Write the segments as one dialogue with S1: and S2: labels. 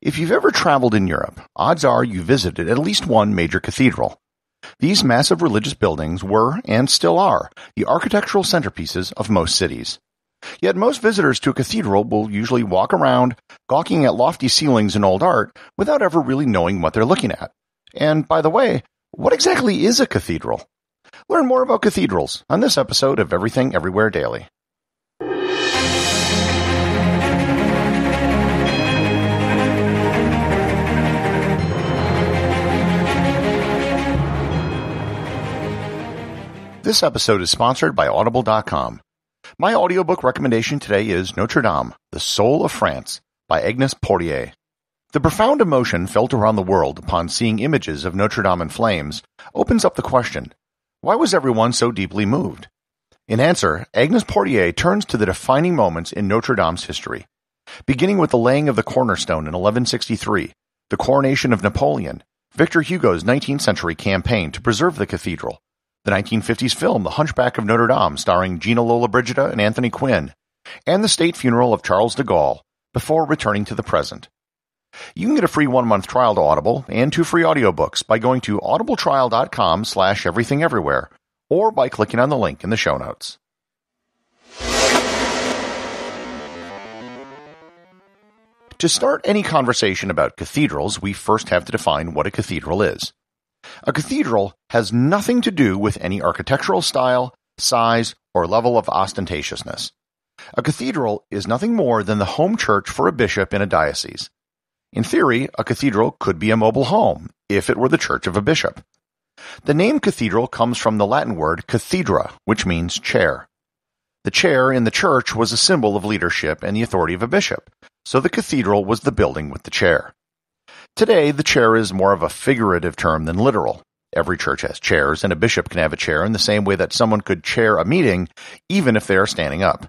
S1: If you've ever traveled in Europe, odds are you visited at least one major cathedral. These massive religious buildings were, and still are, the architectural centerpieces of most cities. Yet most visitors to a cathedral will usually walk around, gawking at lofty ceilings and old art, without ever really knowing what they're looking at. And, by the way, what exactly is a cathedral? Learn more about cathedrals on this episode of Everything Everywhere Daily. This episode is sponsored by Audible.com. My audiobook recommendation today is Notre Dame, The Soul of France, by Agnes Portier. The profound emotion felt around the world upon seeing images of Notre Dame in flames opens up the question, why was everyone so deeply moved? In answer, Agnes Portier turns to the defining moments in Notre Dame's history, beginning with the laying of the cornerstone in 1163, the coronation of Napoleon, Victor Hugo's 19th century campaign to preserve the cathedral, the 1950s film The Hunchback of Notre Dame starring Gina Lollobrigida and Anthony Quinn, and the state funeral of Charles de Gaulle, before returning to the present. You can get a free 1-month trial to Audible and 2 free audiobooks by going to audibletrial.com/everythingeverywhere or by clicking on the link in the show notes. To start any conversation about cathedrals, we first have to define what a cathedral is. A cathedral has nothing to do with any architectural style, size, or level of ostentatiousness. A cathedral is nothing more than the home church for a bishop in a diocese. In theory, a cathedral could be a mobile home, if it were the church of a bishop. The name cathedral comes from the Latin word cathedra, which means chair. The chair in the church was a symbol of leadership and the authority of a bishop, so the cathedral was the building with the chair. Today, the chair is more of a figurative term than literal. Every church has chairs, and a bishop can have a chair in the same way that someone could chair a meeting, even if they are standing up.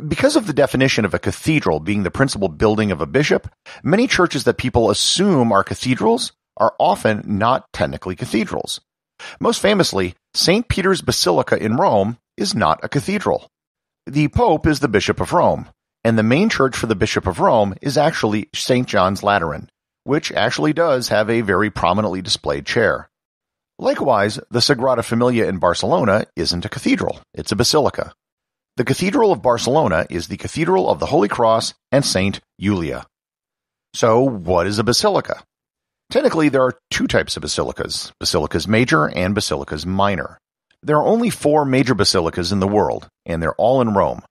S1: Because of the definition of a cathedral being the principal building of a bishop, many churches that people assume are cathedrals are often not technically cathedrals. Most famously, St. Peter's Basilica in Rome is not a cathedral. The Pope is the Bishop of Rome, and the main church for the Bishop of Rome is actually St. John's Lateran, which actually does have a very prominently displayed chair. Likewise, the Sagrada Familia in Barcelona isn't a cathedral, it's a basilica. The Cathedral of Barcelona is the Cathedral of the Holy Cross and Saint Julia. So, what is a basilica? Technically, there are 2 types of basilicas, basilicas major and basilicas minor. There are only 4 major basilicas in the world, and they're all in Rome: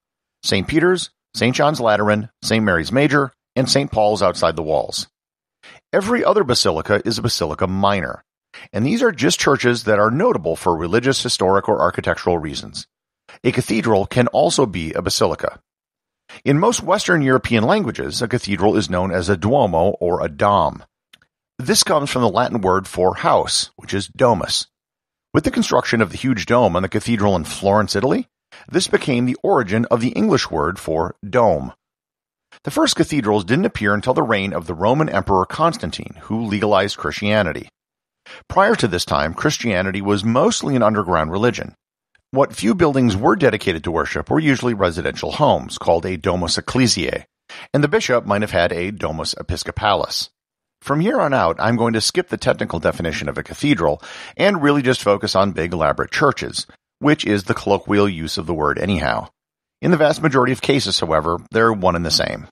S1: St. Peter's, St. John's Lateran, St. Mary's Major, and St. Paul's outside the walls. Every other basilica is a basilica minor, and these are just churches that are notable for religious, historic, or architectural reasons. A cathedral can also be a basilica. In most Western European languages, a cathedral is known as a duomo or a dom. This comes from the Latin word for house, which is domus. With the construction of the huge dome on the cathedral in Florence, Italy, this became the origin of the English word for dome. The first cathedrals didn't appear until the reign of the Roman Emperor Constantine, who legalized Christianity. Prior to this time, Christianity was mostly an underground religion. What few buildings were dedicated to worship were usually residential homes, called a domus ecclesiae, and the bishop might have had a domus episcopalis. From here on out, I'm going to skip the technical definition of a cathedral and really just focus on big elaborate churches, which is the colloquial use of the word anyhow. In the vast majority of cases, however, they're one and the same.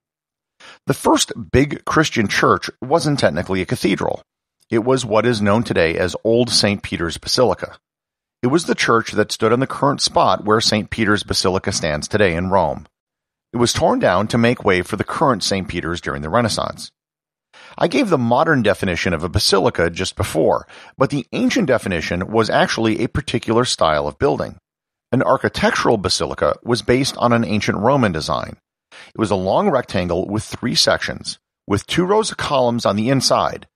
S1: The first big Christian church wasn't technically a cathedral. It was what is known today as Old St. Peter's Basilica. It was the church that stood on the current spot where St. Peter's Basilica stands today in Rome. It was torn down to make way for the current St. Peter's during the Renaissance. I gave the modern definition of a basilica just before, but the ancient definition was actually a particular style of building. An architectural basilica was based on an ancient Roman design. It was a long rectangle with 3 sections, with 2 rows of columns on the inside.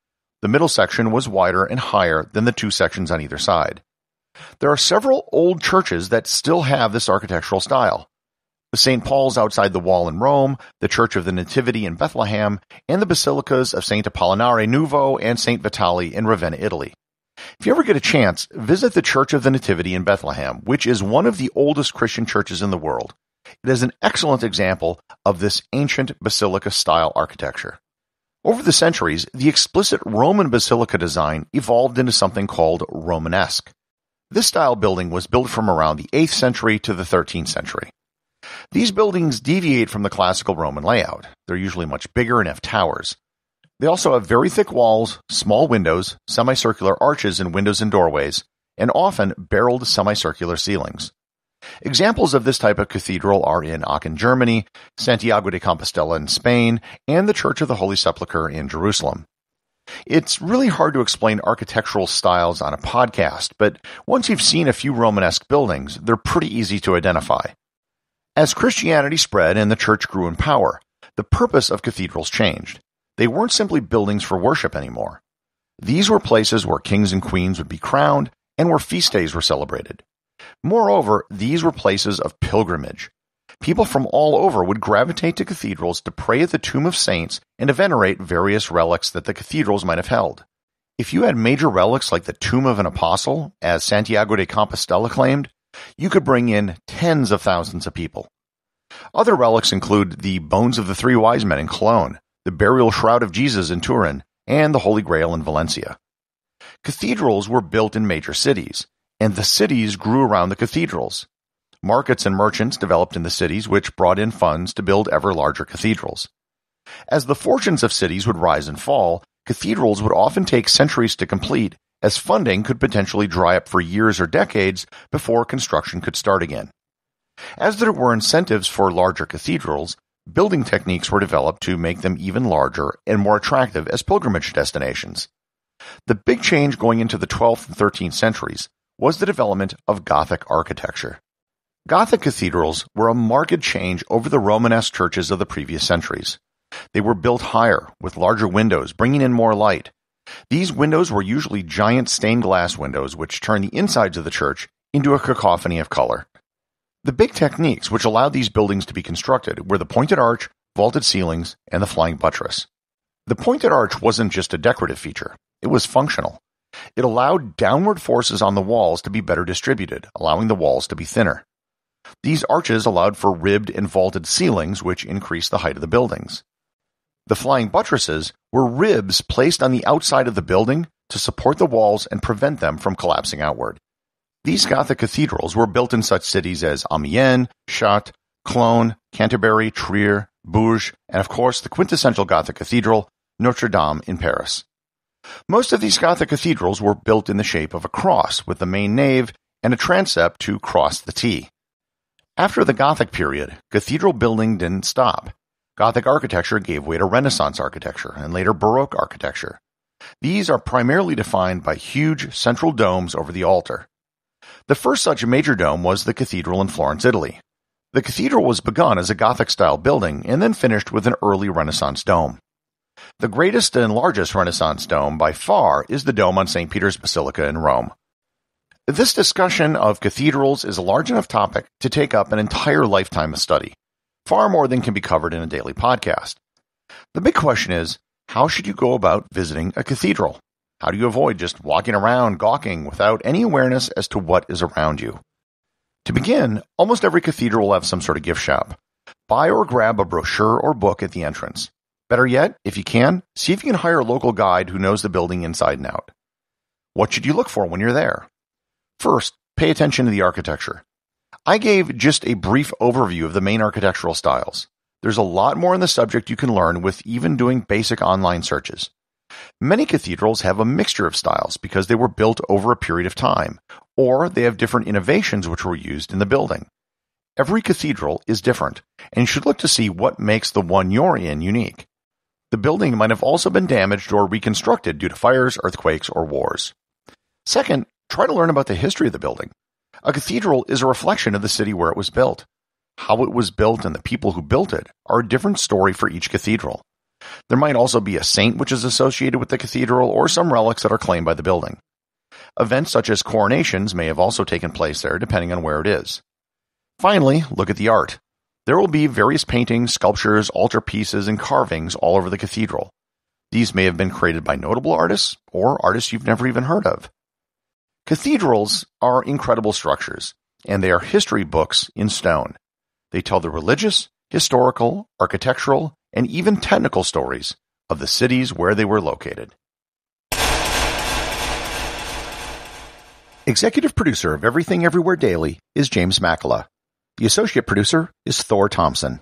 S1: The middle section was wider and higher than the 2 sections on either side. There are several old churches that still have this architectural style. St. Paul's outside the wall in Rome, the Church of the Nativity in Bethlehem, and the basilicas of St. Apollinare Nuovo and St. Vitali in Ravenna, Italy. If you ever get a chance, visit the Church of the Nativity in Bethlehem, which is one of the oldest Christian churches in the world. It is an excellent example of this ancient basilica-style architecture. Over the centuries, the explicit Roman basilica design evolved into something called Romanesque. This style building was built from around the 8th century to the 13th century. These buildings deviate from the classical Roman layout. They're usually much bigger and have towers. They also have very thick walls, small windows, semicircular arches in windows and doorways, and often barreled semicircular ceilings. Examples of this type of cathedral are in Aachen, Germany, Santiago de Compostela in Spain, and the Church of the Holy Sepulchre in Jerusalem. It's really hard to explain architectural styles on a podcast, but once you've seen a few Romanesque buildings, they're pretty easy to identify. As Christianity spread and the church grew in power, the purpose of cathedrals changed. They weren't simply buildings for worship anymore. These were places where kings and queens would be crowned and where feast days were celebrated. Moreover, these were places of pilgrimage. People from all over would gravitate to cathedrals to pray at the tomb of saints and to venerate various relics that the cathedrals might have held. If you had major relics like the tomb of an apostle, as Santiago de Compostela claimed, you could bring in tens of thousands of people. Other relics include the bones of the three wise men in Cologne, the burial shroud of Jesus in Turin, and the Holy Grail in Valencia. Cathedrals were built in major cities, and the cities grew around the cathedrals. Markets and merchants developed in the cities, which brought in funds to build ever larger cathedrals. As the fortunes of cities would rise and fall, cathedrals would often take centuries to complete, as funding could potentially dry up for years or decades before construction could start again. As there were incentives for larger cathedrals, building techniques were developed to make them even larger and more attractive as pilgrimage destinations. The big change going into the 12th and 13th centuries was the development of Gothic architecture. Gothic cathedrals were a marked change over the Romanesque churches of the previous centuries. They were built higher, with larger windows, bringing in more light. These windows were usually giant stained glass windows which turned the insides of the church into a cacophony of color. The big techniques which allowed these buildings to be constructed were the pointed arch, vaulted ceilings, and the flying buttress. The pointed arch wasn't just a decorative feature, it was functional. It allowed downward forces on the walls to be better distributed, allowing the walls to be thinner. These arches allowed for ribbed and vaulted ceilings, which increased the height of the buildings. The flying buttresses were ribs placed on the outside of the building to support the walls and prevent them from collapsing outward. These Gothic cathedrals were built in such cities as Amiens, Chartres, Cologne, Canterbury, Trier, Bourges, and of course the quintessential Gothic cathedral, Notre Dame in Paris. Most of these Gothic cathedrals were built in the shape of a cross, with the main nave and a transept to cross the T. After the Gothic period, cathedral building didn't stop. Gothic architecture gave way to Renaissance architecture and later Baroque architecture. These are primarily defined by huge central domes over the altar. The first such major dome was the cathedral in Florence, Italy. The cathedral was begun as a Gothic-style building and then finished with an early Renaissance dome. The greatest and largest Renaissance dome by far is the dome on St. Peter's Basilica in Rome. This discussion of cathedrals is a large enough topic to take up an entire lifetime of study, far more than can be covered in a daily podcast. The big question is, how should you go about visiting a cathedral? How do you avoid just walking around gawking without any awareness as to what is around you? To begin, almost every cathedral will have some sort of gift shop. Buy or grab a brochure or book at the entrance. Better yet, if you can, see if you can hire a local guide who knows the building inside and out. What should you look for when you're there? First, pay attention to the architecture. I gave just a brief overview of the main architectural styles. There's a lot more on the subject you can learn with even doing basic online searches. Many cathedrals have a mixture of styles because they were built over a period of time, or they have different innovations which were used in the building. Every cathedral is different, and you should look to see what makes the one you're in unique. The building might have also been damaged or reconstructed due to fires, earthquakes, or wars. Second, try to learn about the history of the building. A cathedral is a reflection of the city where it was built. How it was built and the people who built it are a different story for each cathedral. There might also be a saint which is associated with the cathedral or some relics that are claimed by the building. Events such as coronations may have also taken place there depending on where it is. Finally, look at the art. There will be various paintings, sculptures, altarpieces, and carvings all over the cathedral. These may have been created by notable artists or artists you've never even heard of. Cathedrals are incredible structures, and they are history books in stone. They tell the religious, historical, architectural, and even technical stories of the cities where they were located. Executive producer of Everything Everywhere Daily is James Makala. The associate producer is Thor Thompson.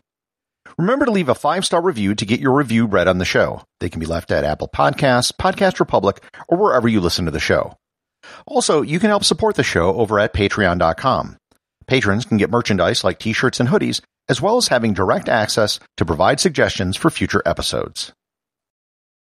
S1: Remember to leave a 5-star review to get your review read on the show. They can be left at Apple Podcasts, Podcast Republic, or wherever you listen to the show. Also, you can help support the show over at patreon.com. Patrons can get merchandise like t-shirts and hoodies, as well as having direct access to provide suggestions for future episodes.